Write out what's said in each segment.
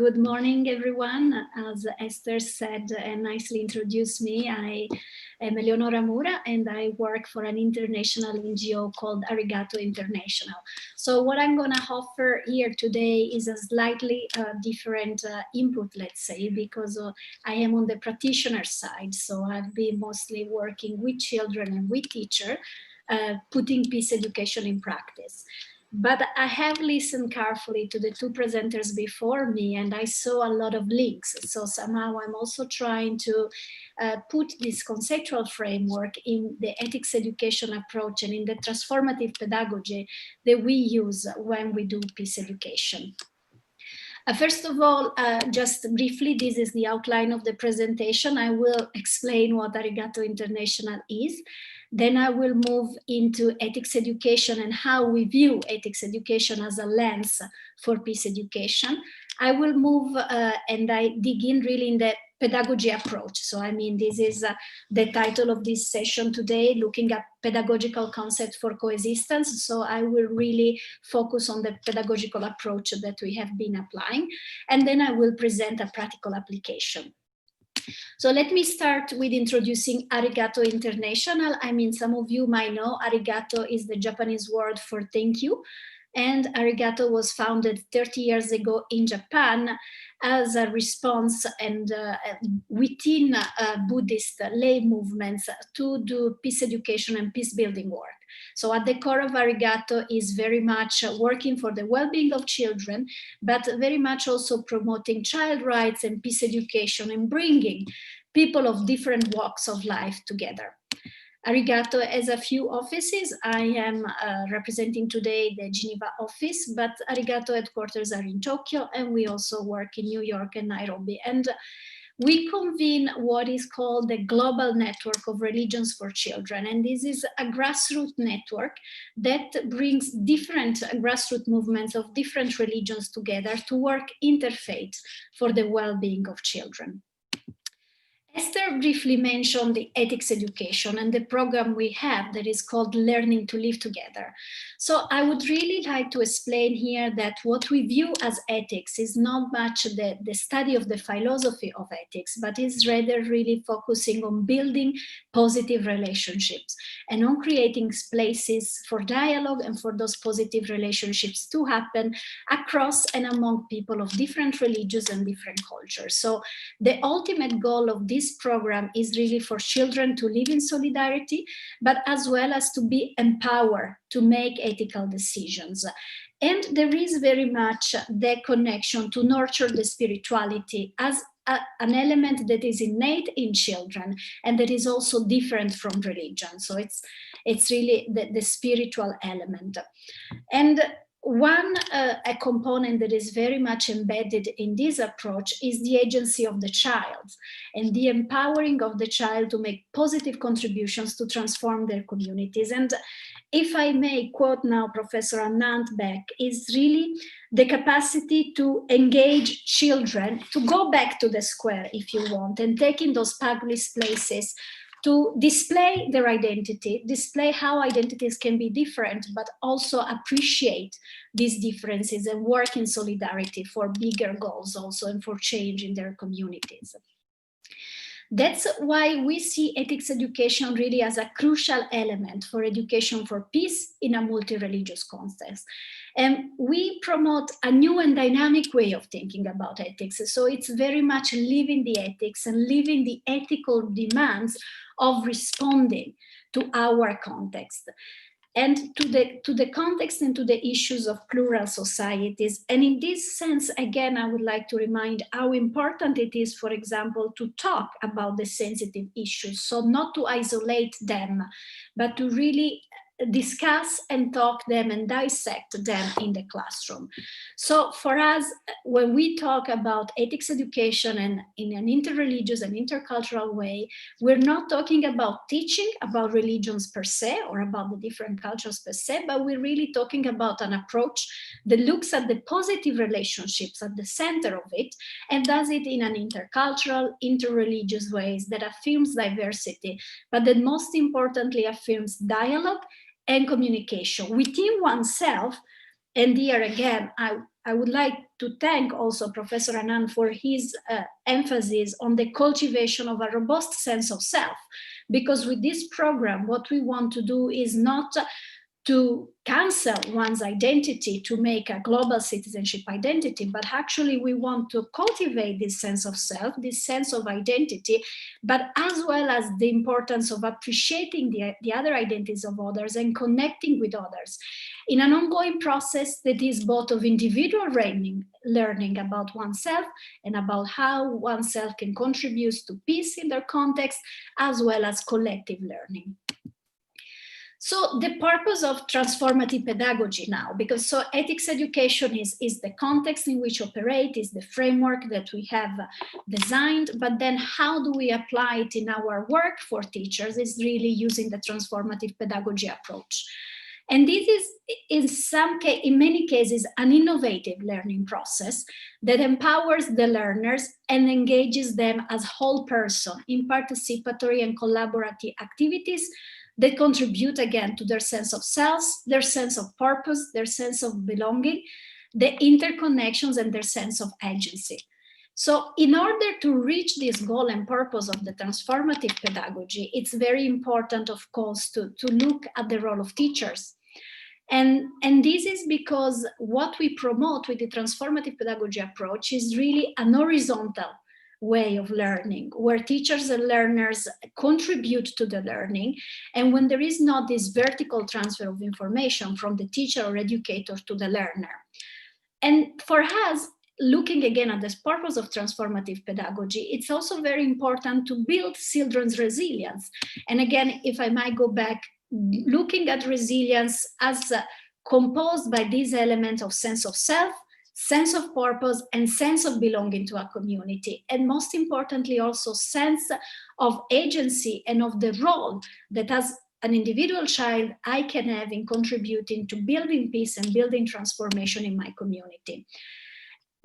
Good morning, everyone. As Esther said and nicely introduced me, I am Eleonora Mura and I work for an international NGO called Arigato International. So what I'm going to offer here today is a slightly different input, let's say, because I am on the practitioner side. So I've been mostly working with children and with teachers, putting peace education in practice. But I have listened carefully to the two presenters before me and I saw a lot of links. So somehow I'm also trying to put this conceptual framework in the ethics education approach and in the transformative pedagogy that we use when we do peace education. First of all, just briefly, this is the outline of the presentation. I will explain what Arigato International is. Then I will move into ethics education and how we view ethics education as a lens for peace education. I will move and I dig in really in the pedagogy approach. So I mean, this is the title of this session today, looking at pedagogical concepts for coexistence. So I will really focus on the pedagogical approach that we have been applying. And then I will present a practical application. So let me start with introducing Arigato International. I mean, some of you might know arigato is the Japanese word for thank you. And Arigato was founded 30 years ago in Japan as a response and within Buddhist lay movements to do peace education and peace building work. So at the core of Arigato is very much working for the well-being of children, but very much also promoting child rights and peace education and bringing people of different walks of life together. Arigato has a few offices. I am representing today the Geneva office, but Arigato headquarters are in Tokyo, and we also work in New York and Nairobi. And we convene what is called the Global Network of Religions for Children. And this is a grassroots network that brings different grassroots movements of different religions together to work interfaith for the well-being of children. Esther briefly mentioned the ethics education and the program we have that is called Learning to Live Together. So I would really like to explain here that what we view as ethics is not much the study of the philosophy of ethics, but is rather really focusing on building positive relationships and on creating spaces for dialogue and for those positive relationships to happen across and among people of different religions and different cultures. So the ultimate goal of this program is really for children to live in solidarity, but as well as to be empowered to make ethical decisions. And there is very much the connection to nurture the spirituality as an element that is innate in children and that is also different from religion. So it's really the spiritual element. And one a component that is very much embedded in this approach is the agency of the child and the empowering of the child to make positive contributions to transform their communities. And if I may quote now Professor Anand Beck, is really the capacity to engage children, to go back to the square, if you want, and take in those public places to display their identity, display how identities can be different, but also appreciate these differences and work in solidarity for bigger goals also and for change in their communities. That's why we see ethics education really as a crucial element for education for peace in a multi-religious context. And we promote a new and dynamic way of thinking about ethics. So it's very much living the ethics and living the ethical demands of responding to our context and to the context and to the issues of plural societies. And in this sense, again, I would like to remind how important it is, for example, to talk about the sensitive issues. So not to isolate them, but to really discuss and talk them and dissect them in the classroom. So for us, when we talk about ethics education and in an interreligious and intercultural way, we're not talking about teaching about religions per se or about the different cultures per se, but we're really talking about an approach that looks at the positive relationships at the center of it and does it in an intercultural, interreligious ways that affirms diversity, but that most importantly affirms dialogue and communication within oneself. And here again, I would like to thank also Professor Anand for his emphasis on the cultivation of a robust sense of self, because with this program, what we want to do is not to cancel one's identity to make a global citizenship identity, but actually we want to cultivate this sense of self, this sense of identity, but as well as the importance of appreciating the other identities of others and connecting with others in an ongoing process that is both of individual learning about oneself and about how oneself can contribute to peace in their context, as well as collective learning. So the purpose of transformative pedagogy now, because so ethics education is the context in which operate, is the framework that we have designed, but then how do we apply it in our work for teachers is really using the transformative pedagogy approach. And this is in many cases an innovative learning process that empowers the learners and engages them as whole person in participatory and collaborative activities that contribute again to their sense of self, their sense of purpose, their sense of belonging, the interconnections and their sense of agency. So in order to reach this goal and purpose of the transformative pedagogy, it's very important, of course, to look at the role of teachers. And this is because what we promote with the transformative pedagogy approach is really an horizontal way of learning, where teachers and learners contribute to the learning, and when there is not this vertical transfer of information from the teacher or educator to the learner. And for us, looking again at this purpose of transformative pedagogy, it's also very important to build children's resilience. And again, if I might go back, looking at resilience as composed by these elements of sense of self, sense of purpose, and sense of belonging to a community. And most importantly, also sense of agency and of the role that as an individual child, I can have in contributing to building peace and building transformation in my community.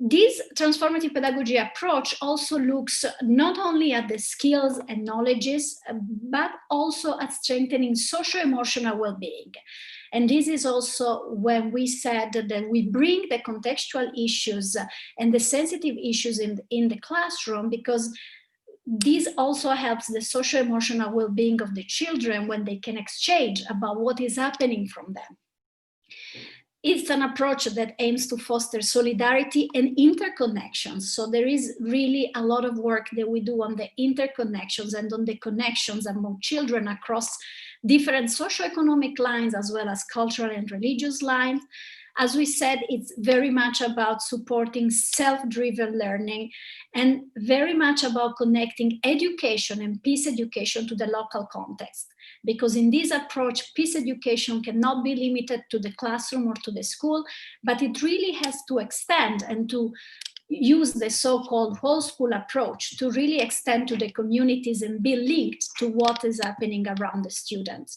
This transformative pedagogy approach also looks not only at the skills and knowledges, but also at strengthening socio-emotional well-being. And this is also when we said that we bring the contextual issues and the sensitive issues in the classroom, because this also helps the socio-emotional well-being of the children when they can exchange about what is happening from them. It's an approach that aims to foster solidarity and interconnections. So there is really a lot of work that we do on the interconnections and on the connections among children across different socioeconomic lines, as well as cultural and religious lines. As we said, it's very much about supporting self-driven learning and very much about connecting education and peace education to the local context. Because in this approach, peace education cannot be limited to the classroom or to the school, but it really has to extend and to use the so-called whole school approach to really extend to the communities and be linked to what is happening around the students.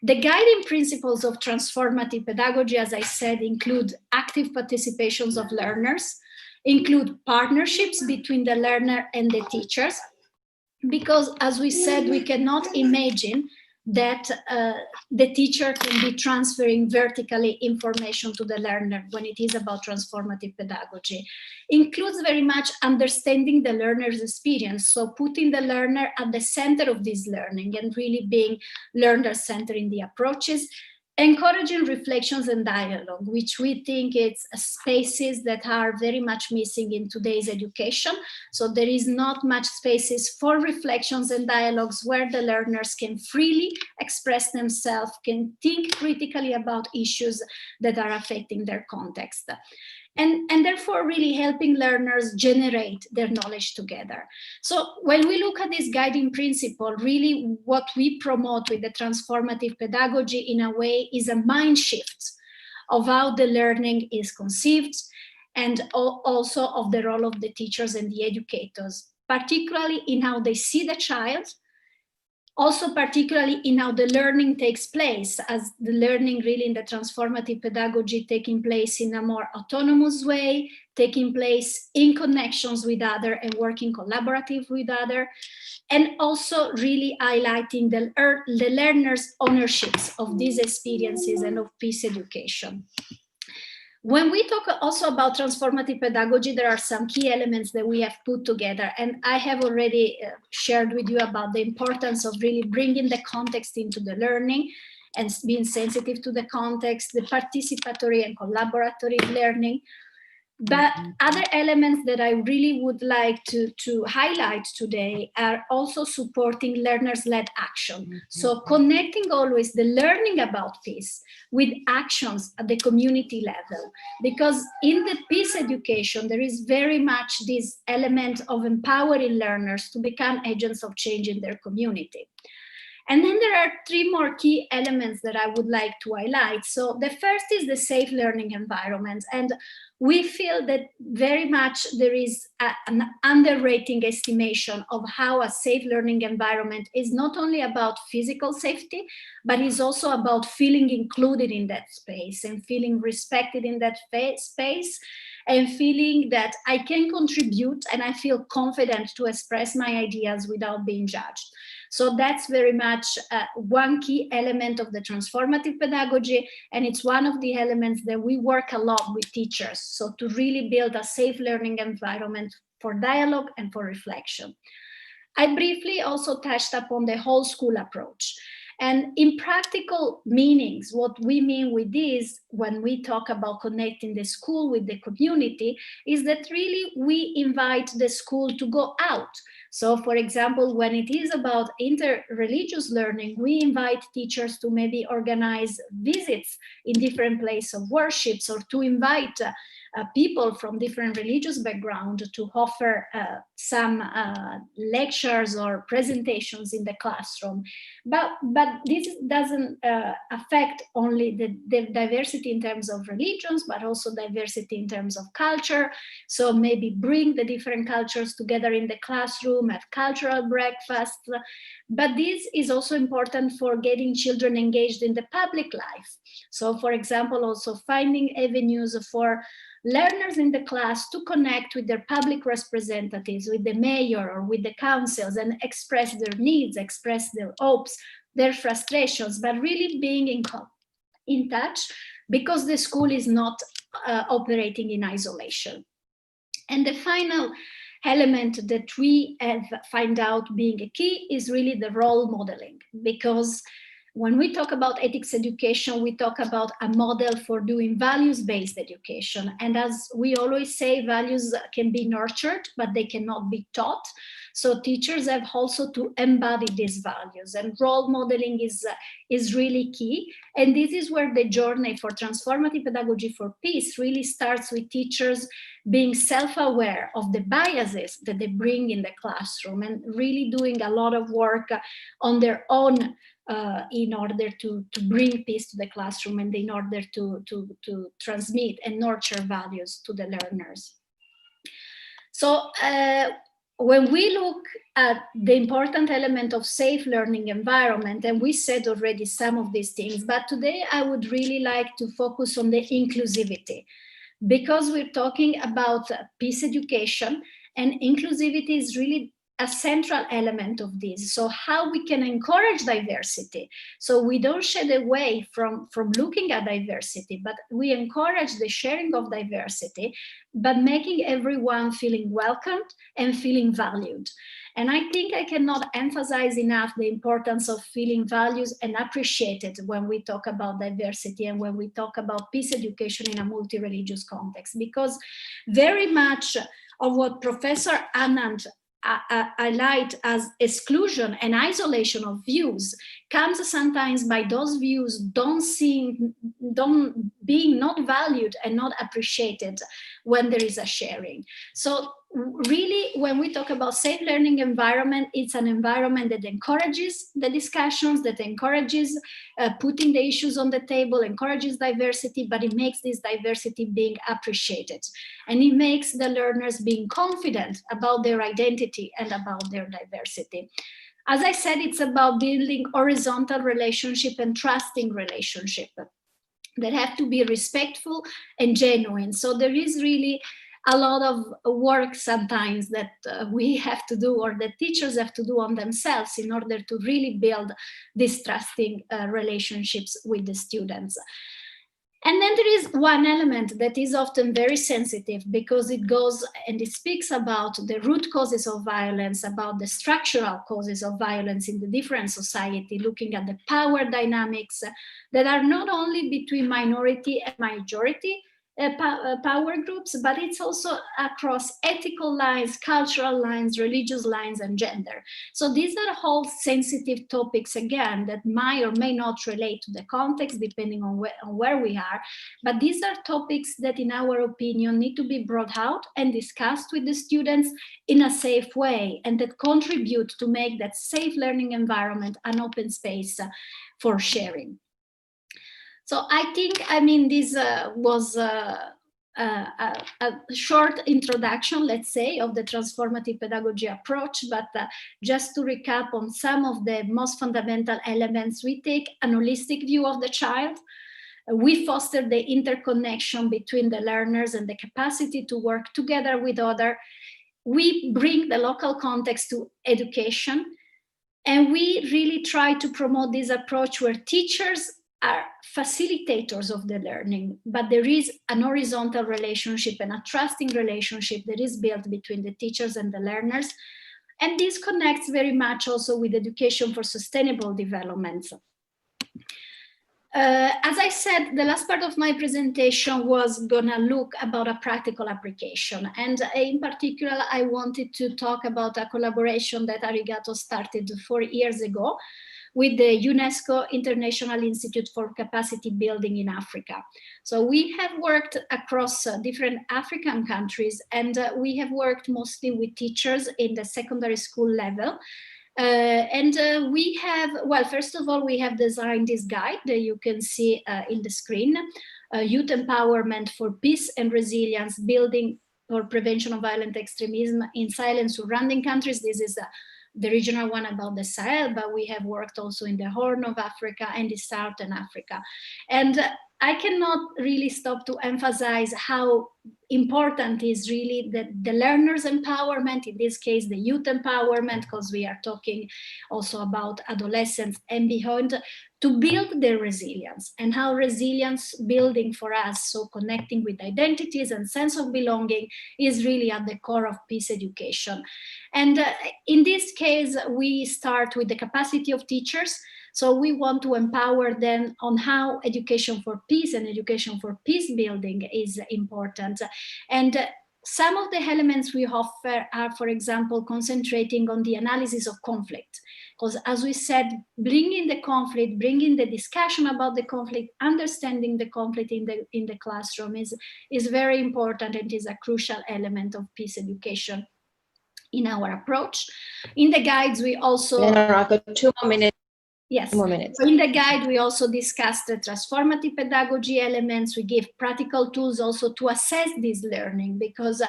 The guiding principles of transformative pedagogy, as I said, include active participations of learners, include partnerships between the learner and the teachers, because as we said, we cannot imagine that the teacher can be transferring vertically information to the learner when it is about transformative pedagogy. Includes very much understanding the learner's experience, so putting the learner at the center of this learning and really being learner-centered in the approaches. Encouraging reflections and dialogue, which we think it's spaces that are very much missing in today's education. So there is not much spaces for reflections and dialogues where the learners can freely express themselves, can think critically about issues that are affecting their context. And therefore really helping learners generate their knowledge together. So when we look at this guiding principle, really what we promote with the transformative pedagogy in a way is a mind shift of how the learning is conceived and also of the role of the teachers and the educators, particularly in how they see the child, also particularly in how the learning takes place, as the learning really in the transformative pedagogy taking place in a more autonomous way, taking place in connections with other and working collaborative with other, and also really highlighting the learners' ownerships of these experiences and of peace education. When we talk also about transformative pedagogy, there are some key elements that we have put together, and I have already shared with you about the importance of really bringing the context into the learning and being sensitive to the context, the participatory and collaborative learning. But other elements that I really would like to highlight today are also supporting learners-led action. So connecting always the learning about peace with actions at the community level. Because in the peace education, there is very much this element of empowering learners to become agents of change in their community. And then there are three more key elements that I would like to highlight. So the first is the safe learning environment. And we feel that very much there is an underrating estimation of how a safe learning environment is not only about physical safety, but is also about feeling included in that space and feeling respected in that space, and feeling that I can contribute and I feel confident to express my ideas without being judged. So that's very much one key element of the transformative pedagogy, and it's one of the elements that we work a lot with teachers, so to really build a safe learning environment for dialogue and for reflection. I briefly also touched upon the whole school approach. And in practical meanings, what we mean with this, when we talk about connecting the school with the community, is that really we invite the school to go out. So for example, when it is about inter-religious learning, we invite teachers to maybe organize visits in different places of worships, or to invite people from different religious backgrounds to offer some lectures or presentations in the classroom. But this doesn't affect only the diversity in terms of religions, but also diversity in terms of culture. So maybe bring the different cultures together in the classroom, at cultural breakfasts. But this is also important for getting children engaged in the public life. So for example, also finding avenues for learners in the class to connect with their public representatives, with the mayor or with the councils, and express their needs, express their hopes, their frustrations, but really being in touch, because the school is not operating in isolation. And the final element that we have found out being a key is really the role modeling, because when we talk about ethics education, we talk about a model for doing values-based education. And as we always say, values can be nurtured, but they cannot be taught. So teachers have also to embody these values, and role modeling is really key. And this is where the journey for transformative pedagogy for peace really starts with teachers being self-aware of the biases that they bring in the classroom, and really doing a lot of work on their own in order to bring peace to the classroom, and in order to transmit and nurture values to the learners. So when we look at the important element of safe learning environment, and we said already some of these things, but today I would really like to focus on the inclusivity, because we're talking about peace education, and inclusivity is really a central element of this. So how we can encourage diversity. So we don't shy away from looking at diversity, but we encourage the sharing of diversity, but making everyone feeling welcomed and feeling valued. And I think I cannot emphasize enough the importance of feeling valued and appreciated when we talk about diversity and when we talk about peace education in a multi-religious context, because very much of what Professor Anand highlight as exclusion and isolation of views comes sometimes by those views being not valued and not appreciated when there is a sharing. So really, when we talk about safe learning environment, it's an environment that encourages the discussions, that encourages putting the issues on the table, encourages diversity, but it makes this diversity being appreciated. And it makes the learners being confident about their identity and about their diversity. As I said, it's about building horizontal relationship and trusting relationship that have to be respectful and genuine. So there is really a lot of work sometimes that we have to do, or that teachers have to do on themselves, in order to really build these trusting relationships with the students. And then there is one element that is often very sensitive because it goes and it speaks about the root causes of violence, about the structural causes of violence in the different society, looking at the power dynamics that are not only between minority and majority power groups, but it's also across ethical lines, cultural lines, religious lines, and gender. So these are whole sensitive topics, again, that might or may not relate to the context, depending on where we are. But these are topics that, in our opinion, need to be brought out and discussed with the students in a safe way, and that contribute to make that safe learning environment an open space for sharing. So I think, I mean, this was a short introduction, let's say, of the transformative pedagogy approach, but just to recap on some of the most fundamental elements, we take an holistic view of the child. We foster the interconnection between the learners and the capacity to work together with others. We bring the local context to education, and we really try to promote this approach where teachers are facilitators of the learning, but there is an horizontal relationship and a trusting relationship that is built between the teachers and the learners. And this connects very much also with education for sustainable development. As I said, the last part of my presentation was gonna look about a practical application. And in particular, I wanted to talk about a collaboration that Arigato started 4 years ago with the UNESCO International Institute for Capacity Building in Africa. So we have worked across different African countries, and we have worked mostly with teachers in the secondary school level. We have, well, first of all, we have designed this guide that you can see in the screen, Youth Empowerment for Peace and Resilience, Building for Prevention of Violent Extremism in Sahel and Surrounding Countries. This is the regional one about the Sahel, but we have worked also in the Horn of Africa and in Southern Africa. And I cannot really stop to emphasize how important is really the learners' empowerment, in this case, the youth empowerment, because we are talking also about adolescents and beyond, to build their resilience, and how resilience building for us, so connecting with identities and sense of belonging, is really at the core of peace education. And in this case, we start with the capacity of teachers. So we want to empower them on how education for peace and education for peace building is important. And some of the elements we offer are, for example, concentrating on the analysis of conflict. Because as we said, bringing the conflict, bringing the discussion about the conflict, understanding the conflict in the classroom is very important and is a crucial element of peace education in our approach. In the guides, we also... Eleonora, I've got 2 more minutes. Yes. 2 more minutes. In the guide, we also discussed the transformative pedagogy elements. We give practical tools also to assess this learning, because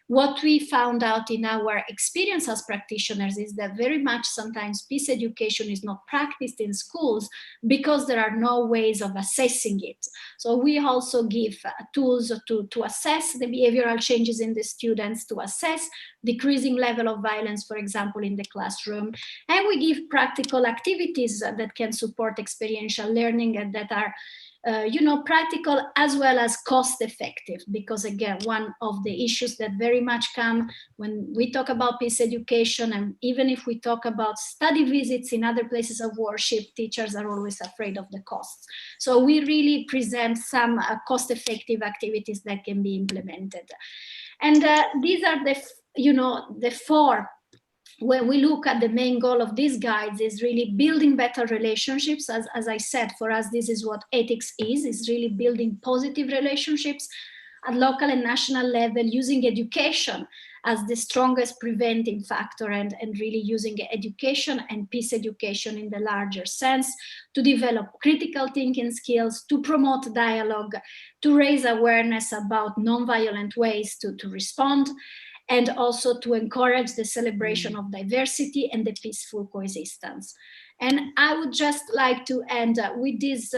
what we found out in our experience as practitioners is that very much sometimes peace education is not practiced in schools because there are no ways of assessing it. So we also give tools to assess the behavioral changes in the students, to assess decreasing level of violence, for example, in the classroom. And we give practical activities that can support experiential learning and that are practical as well as cost effective, because again, one of the issues that very much come when we talk about peace education, and even if we talk about study visits in other places of worship, teachers are always afraid of the costs. So we really present some cost effective activities that can be implemented. And these are the 4. When we look at the main goal of these guides is really building better relationships. As I said, for us, this is what ethics is really building positive relationships at local and national level, using education as the strongest preventing factor, and really using education and peace education in the larger sense to develop critical thinking skills, to promote dialogue, to raise awareness about nonviolent ways to respond, and also to encourage the celebration of diversity and the peaceful coexistence. And I would just like to end with this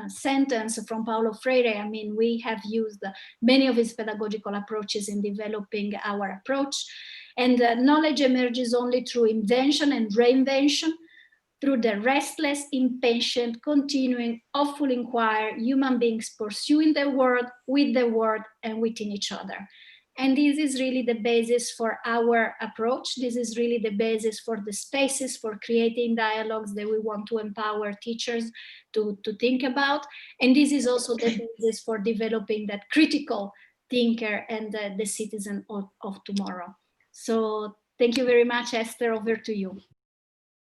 sentence from Paulo Freire. I mean, we have used many of his pedagogical approaches in developing our approach, and knowledge emerges only through invention and reinvention. through the restless, impatient, continuing, hopeful inquiry, human beings pursuing the world, with the world, and within each other. And this is really the basis for our approach. This is really the basis for the spaces, for creating dialogues that we want to empower teachers to think about. And this is also the basis for developing that critical thinker and the citizen of tomorrow. So thank you very much, Esther. Over to you.